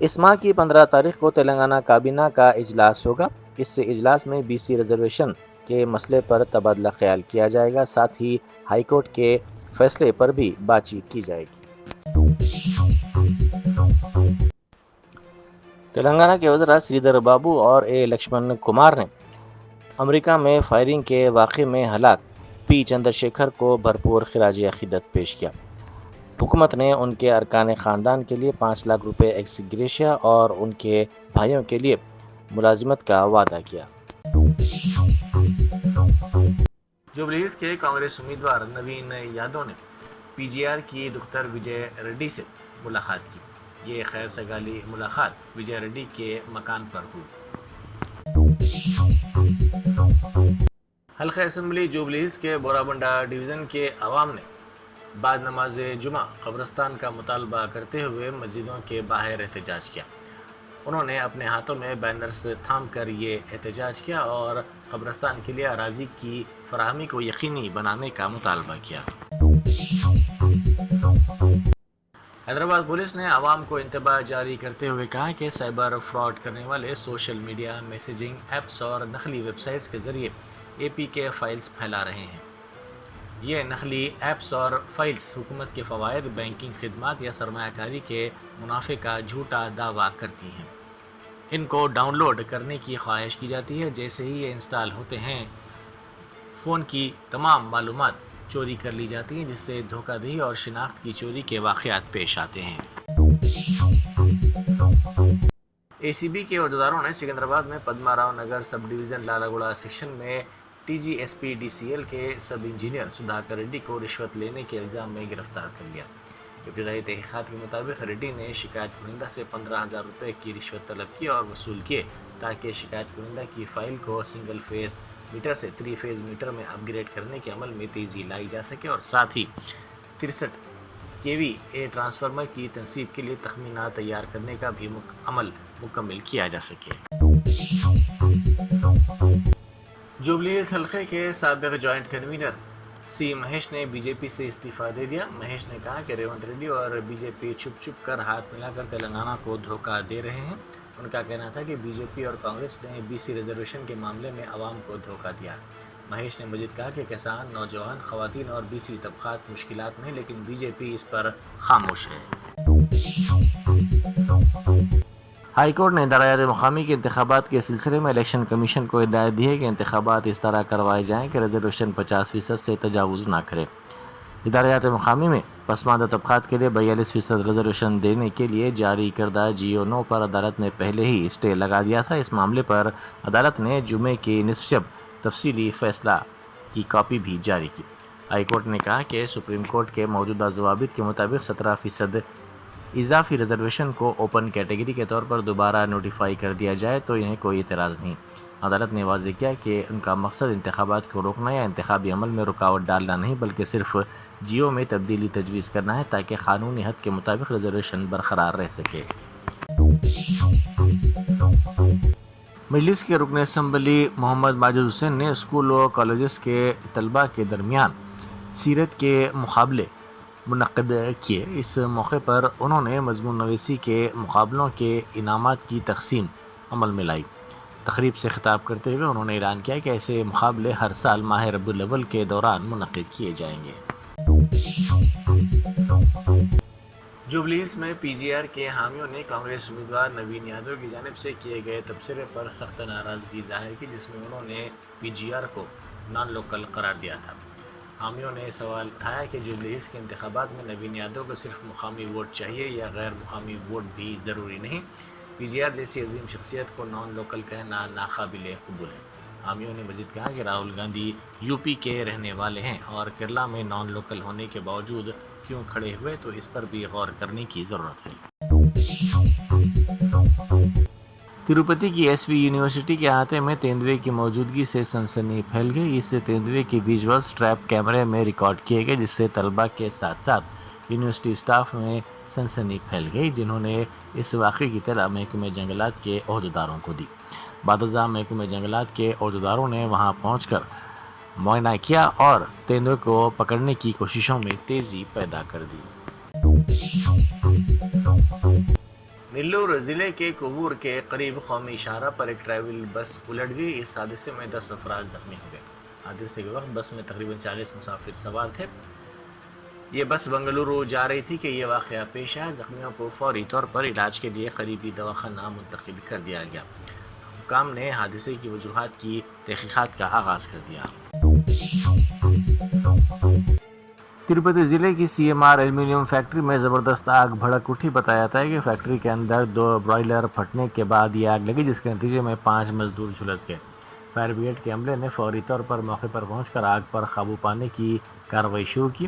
اس ماہ کی 15 تاریخ کو تلنگانہ کابینہ کا اجلاس ہوگا۔ اس اجلاس میں BC ریزرویشن کے مسئلے پر تبادلہ خیال کیا جائے گا، ساتھ ہی ہائی کورٹ کے فیصلے پر بھی بات چیت کی جائے گی۔ تلنگانہ کے وزراء سریدر بابو اور لکشمن کمار نے امریکہ میں فائرنگ کے واقعے میں ہلاک P چندرشیکھر کو بھرپور خراج عقیدت پیش کیا۔ حکومت نے ان کے ارکان خاندان کے لیے 5 لاکھ روپے ایکس گریشیا اور ان کے بھائیوں کے لیے ملازمت کا وعدہ کیا۔ جوبلی ہلز کے کانگریس امیدوار نوین یادو نے PGR کی دختر وجے ریڈی سے ملاقات کی۔ یہ خیر سگالی ملاقات وجے ریڈی کے مکان پر ہوئی۔ حلقہ اسمبلی جوبلی ہلز کے بورابنڈا ڈویژن کے عوام نے بعد نماز جمعہ قبرستان کا مطالبہ کرتے ہوئے مسجدوں کے باہر احتجاج کیا۔ انہوں نے اپنے ہاتھوں میں بینرز تھام کر یہ احتجاج کیا اور قبرستان کے لیے اراضی کی فراہمی کو یقینی بنانے کا مطالبہ کیا۔ حیدرآباد پولیس نے عوام کو انتباہ جاری کرتے ہوئے کہا کہ سائبر فراڈ کرنے والے سوشل میڈیا میسیجنگ ایپس اور نقلی ویب سائٹس کے ذریعے AP کے فائلز پھیلا رہے ہیں۔ یہ نقلی ایپس اور فائلز حکومت کے فوائد، بینکنگ خدمات یا سرمایہ کاری کے منافع کا جھوٹا دعویٰ کرتی ہیں۔ ان کو ڈاؤن لوڈ کرنے کی خواہش کی جاتی ہے۔ جیسے ہی یہ انسٹال ہوتے ہیں، فون کی تمام معلومات چوری کر لی جاتی ہیں، جس سے دھوکہ دہی اور شناخت کی چوری کے واقعات پیش آتے ہیں۔ ACB کے عہدیداروں نے سکندرآباد میں پدما راؤ نگر سب ڈویژن لالا گوڑا سیکشن میں TGSP-DCL کے سب انجینئر سدھاکر ریڈی کو رشوت لینے کے الزام میں گرفتار کر لیا۔ ابتدائی تحقیقات کے مطابق ریڈی نے شکایت کنندہ سے 15,000 روپے کی رشوت طلب کی اور وصول کیے تاکہ شکایت کنندہ کی فائل کو سنگل فیز میٹر سے 3 فیز میٹر میں اپ گریڈ کرنے کے عمل میں تیزی لائی جا سکے اور ساتھ ہی 63 kVA ٹرانسفارمر کی تنصیب کے لیے تخمینات تیار کرنے کا بھی عمل مکمل کیا جا سکے۔ جوبلی ہلز حلقے کے سابق جوائنٹ کنوینر C مہیش نے BJP سے استعفیٰ دے دیا۔ مہیش نے کہا کہ ریونت ریڈی اور BJP چھپ چھپ کر ہاتھ ملا کر تلنگانہ کو دھوکہ دے رہے ہیں۔ ان کا کہنا تھا کہ BJP اور کانگریس نے BC ریزرویشن کے معاملے میں عوام کو دھوکہ دیا۔ مہیش نے مزید کہا کہ کسان، نوجوان، خواتین اور BC طبقات مشکلات میں، لیکن BJP اس پر خاموش ہے۔ ہائی کورٹ نے ادارات مقامی کے انتخابات کے سلسلے میں الیکشن کمیشن کو ہدایت دی ہے کہ انتخابات اس طرح کروائے جائیں کہ ریزرویشن 50% سے تجاوز نہ کرے۔ ادارات مقامی میں پسماندہ طبقات کے لیے 42% ریزرویشن دینے کے لیے جاری کردہ GO9 پر عدالت نے پہلے ہی اسٹے لگا دیا تھا۔ اس معاملے پر عدالت نے جمعے کی نصف شب تفصیلی فیصلہ کی کاپی بھی جاری کی۔ ہائی کورٹ نے کہا کہ سپریم کورٹ کے موجودہ ضوابط کے مطابق 17% اضافی ریزرویشن کو اوپن کیٹیگری کے طور پر دوبارہ نوٹیفائی کر دیا جائے تو انہیں کوئی اعتراض نہیں۔ عدالت نے واضح کیا کہ ان کا مقصد انتخابات کو روکنا یا انتخابی عمل میں رکاوٹ ڈالنا نہیں، بلکہ صرف GO میں تبدیلی تجویز کرنا ہے تاکہ قانونی حد کے مطابق ریزرویشن برقرار رہ سکے۔ مجلس کے رکن اسمبلی محمد ماجد حسین نے اسکول و کالجز کے طلباء کے درمیان سیرت کے مقابلے منعقد کیے۔ اس موقع پر انہوں نے مضمون نویسی کے مقابلوں کے انعامات کی تقسیم عمل میں لائی۔ تقریب سے خطاب کرتے ہوئے انہوں نے اعلان کیا کہ ایسے مقابلے ہر سال ماہ ربیع الاول کے دوران منعقد کیے جائیں گے۔ جوبلی ہلز میں PGR کے حامیوں نے کانگریس امیدوار نوین یادو کی جانب سے کیے گئے تبصرے پر سخت ناراضگی ظاہر کی، جس میں انہوں نے PGR کو نان لوکل قرار دیا تھا۔ حامیوں نے سوال اٹھایا کہ جوبلی ہلز کے انتخابات میں نوین یادو کو صرف مقامی ووٹ چاہیے یا غیر مقامی ووٹ بھی ضروری نہیں۔ PGR جیسی عظیم شخصیت کو نان لوکل کہنا ناقابل قبول ہے۔ حامیوں نے مزید کہا کہ راہل گاندھی UP کے رہنے والے ہیں اور کیرلا میں نان لوکل ہونے کے باوجود کیوں کھڑے ہوئے، تو اس پر بھی غور کرنے کی ضرورت ہے۔ تروپتی کی SV یونیورسٹی کے احاطے میں تیندوے کی موجودگی سے سنسنی پھیل گئی۔ اس تیندوے کی ویژولز ٹریپ کیمرے میں ریکارڈ کیے گئے، جس سے طلباء کے ساتھ ساتھ یونیورسٹی اسٹاف میں سنسنی پھیل گئی، جنہوں نے اس واقعے کی اطلاع محکمہ جنگلات کے عہدیداروں کو دی۔ بعد ازاں محکمہ جنگلات کے عہدیداروں نے وہاں پہنچ کر معائنہ کیا اور تیندوے کو پکڑنے کی کوششوں میں تیزی پیدا کر دی۔ نیلور ضلع کے کوور کے قریب قومی شاہراہ پر ایک ٹریول بس الٹ گئی۔ اس حادثے میں 10 افراد زخمی ہو گئے۔ حادثے کے وقت بس میں تقریباً 40 مسافر سوار تھے۔ یہ بس بنگلورو جا رہی تھی کہ یہ واقعہ پیش آیا۔ زخمیوں کو فوری طور پر علاج کے لیے قریبی دواخانہ منتقل کر دیا گیا۔ حکام نے حادثے کی وجوہات کی تحقیقات کا آغاز کر دیا۔ تروپتی ضلع کی CMR ایلومینیم فیکٹری میں زبردست آگ بھڑک اٹھی۔ بتایا جاتا ہے کہ فیکٹری کے اندر 2 برائلر پھٹنے کے بعد یہ آگ لگی، جس کے نتیجے میں 5 مزدور جھلس گئے۔ فائر بریگیڈ کے عملے نے فوری طور پر موقع پر پہنچ کر آگ پر قابو پانے کی کارروائی شروع کی۔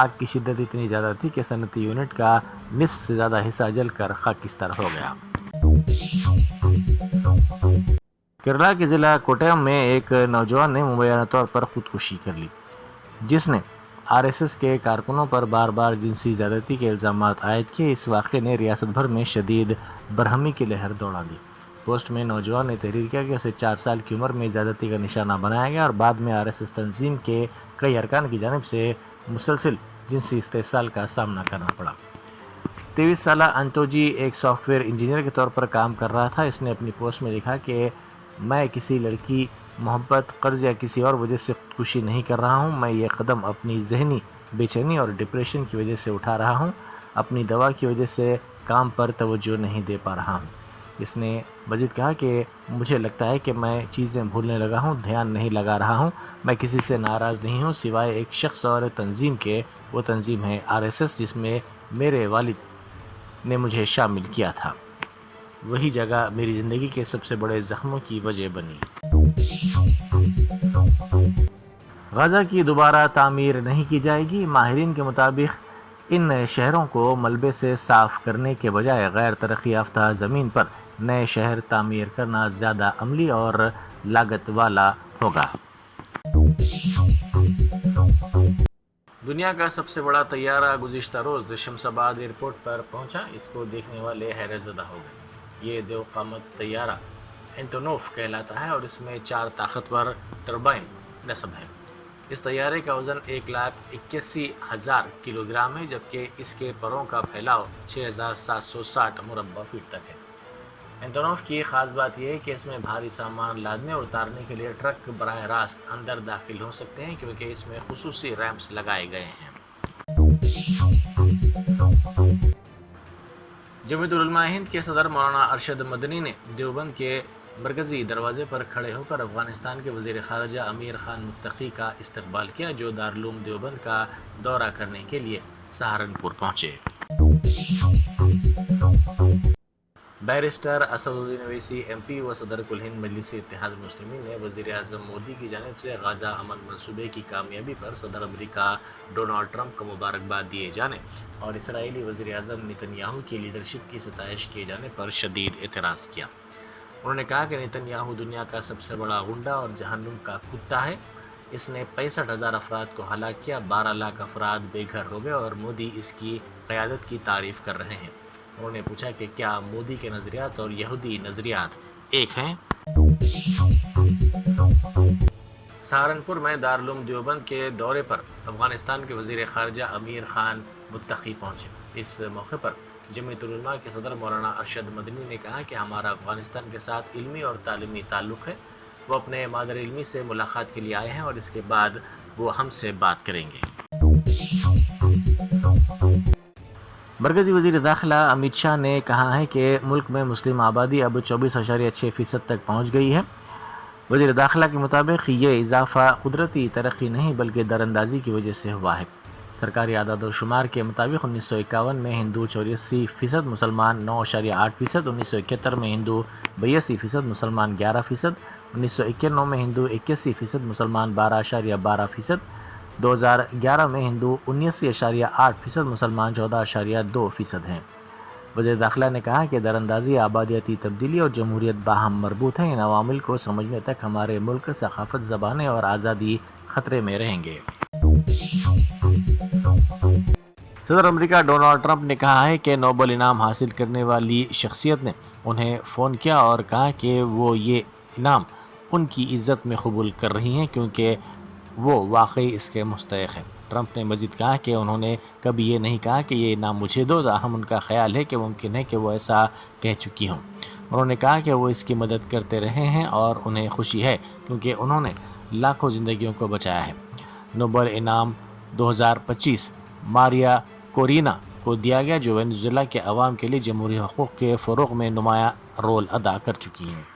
آگ کی شدت اتنی زیادہ تھی کہ صنعتی یونٹ کا نصف سے زیادہ حصہ جل کر خاکستر ہو گیا۔ کیرلا کے ضلع کوٹیم میں ایک نوجوان نے مبینہ طور پر خودکشی کر لی، جس نے RSS کے کارکنوں پر بار بار جنسی زیادتی کے الزامات عائد کیے۔ اس واقعے نے ریاست بھر میں شدید برہمی کی لہر دوڑا دی۔ پوسٹ میں نوجوان نے تحریر کیا کہ اسے 4 سال کی عمر میں زیادتی کا نشانہ بنایا گیا اور بعد میں RSS تنظیم کے کئی ارکان کی جانب سے مسلسل جنسی استحصال کا سامنا کرنا پڑا۔ 23 سالہ انتوجی ایک سافٹ ویئر انجینئر کے طور پر کام کر رہا تھا۔ اس نے اپنی پوسٹ میں لکھا کہ میں کسی لڑکی، محبت، قرض یا کسی اور وجہ سے خودکشی نہیں کر رہا ہوں۔ میں یہ قدم اپنی ذہنی بے چینی اور ڈپریشن کی وجہ سے اٹھا رہا ہوں۔ اپنی دوا کی وجہ سے کام پر توجہ نہیں دے پا رہا ہوں۔ اس نے مزید کہا کہ مجھے لگتا ہے کہ میں چیزیں بھولنے لگا ہوں، دھیان نہیں لگا رہا ہوں۔ میں کسی سے ناراض نہیں ہوں سوائے ایک شخص اور تنظیم کے۔ وہ تنظیم ہے RSS، جس میں میرے والد نے مجھے شامل کیا تھا۔ وہی جگہ میری زندگی کے سب سے بڑے زخموں کی وجہ بنی۔ غزہ کی دوبارہ تعمیر نہیں کی جائے گی۔ ماہرین کے مطابق ان شہروں کو ملبے سے صاف کرنے کے بجائے غیر ترقی یافتہ زمین پر نئے شہر تعمیر کرنا زیادہ عملی اور لاگت والا ہوگا۔ دنیا کا سب سے بڑا طیارہ گزشتہ روز شمس آباد ایئرپورٹ پر پہنچا۔ اس کو دیکھنے والے حیرت زدہ ہو گئے۔ یہ دیو قامت طیارہ اینٹونوف کہلاتا ہے اور اس میں 4 طاقتور ٹربائن نصب ہیں۔ اس طیارے کا وزن 1,81,000 کلو گرام ہے، جبکہ اس کے پروں کا پھیلاؤ 6,760 مربع فٹ تک ہے۔ اینٹونوف کی خاص بات یہ ہے کہ اس میں بھاری سامان لادنے اور اتارنے کے لیے ٹرک براہ راست اندر داخل ہو سکتے ہیں، کیونکہ اس میں خصوصی ریمپس لگائے گئے ہیں۔ جمعیت العلماء ہند کے صدر مولانا ارشد مدنی نے دیوبند کے مرکزی دروازے پر کھڑے ہو کر افغانستان کے وزیر خارجہ امیر خان متقی کا استقبال کیا، جو دارالعلوم دیوبند کا دورہ کرنے کے لیے سہارنپور پہنچے۔ بیرسٹر اسد الدین اویسی MP و صدر کل ہند مجلس اتحاد المسلمین نے وزیر اعظم مودی کی جانب سے غزہ امن منصوبے کی کامیابی پر صدر امریکہ ڈونلڈ ٹرمپ کو مبارکباد دیے جانے اور اسرائیلی وزیر اعظم نتن یاہو کی لیڈرشپ کی ستائش کیے جانے پر شدید اعتراض کیا۔ انہوں نے کہا کہ نتن یاہو دنیا کا سب سے بڑا غنڈہ اور جہنم کا کتا ہے۔ اس نے 65,000 افراد کو ہلاک کیا، 12 لاکھ افراد بے گھر ہو گئے اور مودی اس کی قیادت کی تعریف کر رہے ہیں۔ انہوں نے پوچھا کہ کیا مودی کے نظریات اور یہودی نظریات ایک ہیں؟ سہارنپور میں دارالعلوم دیوبند کے دورے پر افغانستان کے وزیر خارجہ امیر خان متقی پہنچے۔ اس موقع پر جمعیت العلماء کے صدر مولانا ارشد مدنی نے کہا کہ ہمارا افغانستان کے ساتھ علمی اور تعلیمی تعلق ہے۔ وہ اپنے مادر علمی سے ملاقات کے لیے آئے ہیں اور اس کے بعد وہ ہم سے بات کریں گے۔ مرکزی وزیر داخلہ امت شاہ نے کہا ہے کہ ملک میں مسلم آبادی اب 24.6% تک پہنچ گئی ہے۔ وزیر داخلہ کے مطابق یہ اضافہ قدرتی ترقی نہیں بلکہ دراندازی کی وجہ سے ہوا ہے۔ سرکاری اعداد و شمار کے مطابق 1951 میں ہندو 84%، مسلمان 9.8%، 1971 میں ہندو 82%، مسلمان 11%، 1991 میں ہندو 81%، مسلمان 12.12%، 2011 میں ہندو 79.8%، مسلمان 14.2% ہیں۔ وزیر داخلہ نے کہا کہ دراندازی، آبادیاتی تبدیلی اور جمہوریت باہم مربوط ہیں۔ ان عوامل کو سمجھنے تک ہمارے ملک، ثقافت، زبانیں اور آزادی خطرے میں رہیں گے۔ صدر امریکہ ڈونلڈ ٹرمپ نے کہا ہے کہ نوبل انعام حاصل کرنے والی شخصیت نے انہیں فون کیا اور کہا کہ وہ یہ انعام ان کی عزت میں قبول کر رہی ہیں کیونکہ وہ واقعی اس کے مستحق ہے۔ ٹرمپ نے مزید کہا کہ انہوں نے کبھی یہ نہیں کہا کہ یہ انعام مجھے دو، تاہم ان کا خیال ہے کہ ممکن ہے کہ وہ ایسا کہہ چکی ہوں۔ انہوں نے کہا کہ وہ اس کی مدد کرتے رہے ہیں اور انہیں خوشی ہے کیونکہ انہوں نے لاکھوں زندگیوں کو بچایا ہے۔ نوبل انعام 2025 ماریا کورینا کو دیا گیا، جو وینزویلا کے عوام کے لیے جمہوری حقوق کے فروغ میں نمایاں رول ادا کر چکی ہیں۔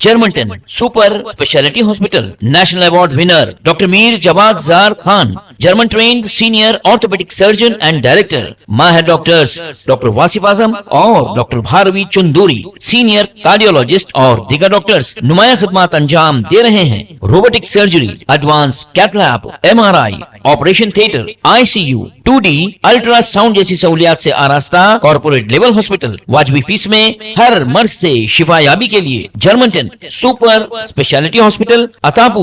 Germanten super speciality hospital national award winner doctor Mir Jawad Zar Khan, German trained senior orthopaedic surgeon and director, ماہر ڈاکٹرز ڈاکٹر واصف اعظم اور doctor Bharavi Chanduri, senior cardiologist اور دیگر ڈاکٹرز نمایاں خدمات انجام دے رہے ہیں۔ Robotic surgery, advance cath lab, MRI، operation theatre, ICU، 2D ultrasound جیسی سہولیات سے آراستہ کارپوریٹ لیول ہاسپٹل، واجبی فیس میں ہر مرض سے شفا یابی کے لیے جرمنٹن سپر اسپیشلٹی ہاسپٹل، عطاپور،